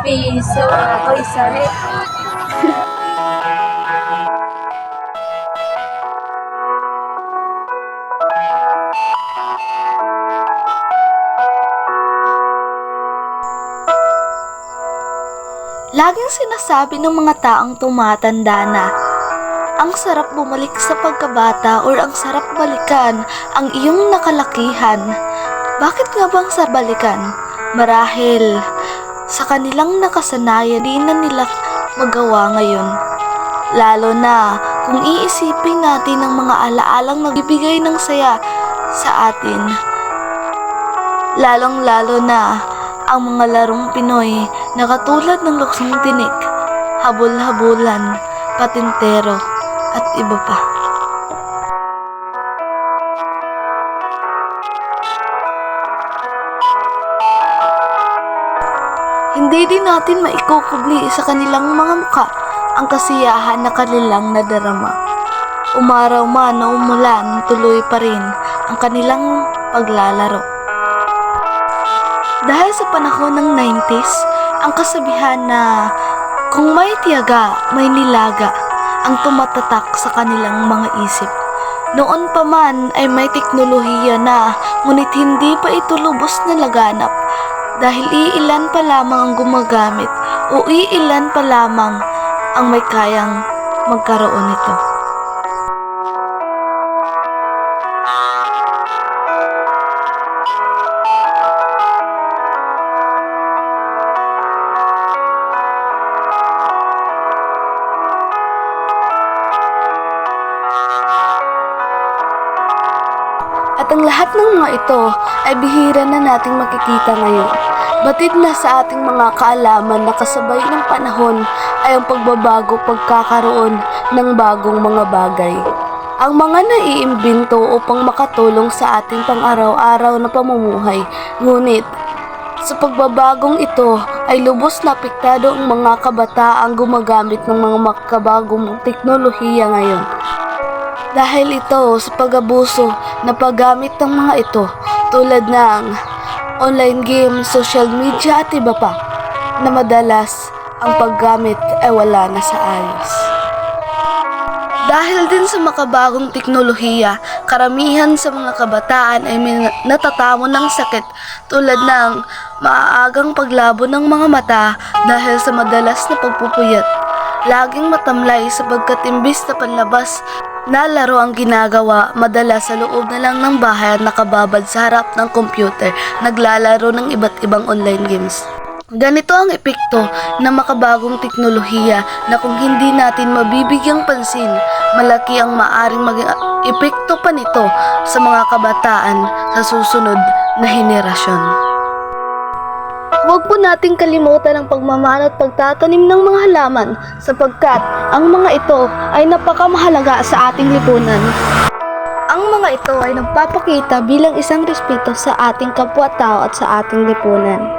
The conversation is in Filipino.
piso. Ako'y sarit. Laging sinasabi ng mga taong tumatanda na ang sarap bumalik sa pagkabata or ang sarap balikan ang iyong nakalakihan. Bakit nga bang sa balikan? Marahil sa kanilang nakasanayan di na nila magawa ngayon. Lalo na kung iisipin natin ang mga alaalang nagbibigay ng saya sa atin. Lalong-lalo na ang mga larong Pinoy na katulad ng luksong tinik, habol-habulan, patintero, at iba pa. Hindi din natin maikukubli sa kanilang mga mukha ang kasiyahan na kanilang nadarama. Umaraw man o umulan, tuloy pa rin ang kanilang paglalaro. Dahil sa panahon ng 90s, ang kasabihan na kung may tiyaga, may nilaga ang tumatatak sa kanilang mga isip. Noon pa man ay may teknolohiya na, ngunit hindi pa ito lubos na laganap dahil iilan pa lamang ang gumagamit o iilan pa lamang ang may kayang magkaroon nito. At ang lahat ng mga ito ay bihira na nating makikita ngayon. Batid na sa ating mga kaalaman na kasabay ng panahon ay ang pagbabago pagkakaroon ng bagong mga bagay. Ang mga naiimbento upang makatulong sa ating pang-araw-araw na pamumuhay. Ngunit sa pagbabagong ito ay lubos na apektado ang mga kabataang gumagamit ng mga makabagong teknolohiya ngayon. Dahil ito sa pag-abuso na paggamit ng mga ito tulad ng online game, social media at iba pa na madalas ang paggamit ay wala na sa ayos. Dahil din sa makabagong teknolohiya, karamihan sa mga kabataan ay may natatamo ng sakit tulad ng maaagang paglabo ng mga mata dahil sa madalas na pagpupuyat. Laging matamlay sapagkat imbis na panlabas na laro ang ginagawa, madalas sa loob na lang ng bahay at nakababad sa harap ng computer, naglalaro ng iba't ibang online games. Ganito ang epekto ng makabagong teknolohiya na kung hindi natin mabibigyang pansin, malaki ang maaring maging epekto pa nito sa mga kabataan sa susunod na henerasyon. Huwag po nating kalimutan ang pagmamahal at pagtatanim ng mga halaman sapagkat ang mga ito ay napakamahalaga sa ating lipunan. Ang mga ito ay nagpapakita bilang isang respeto sa ating kapwa-tao at sa ating lipunan.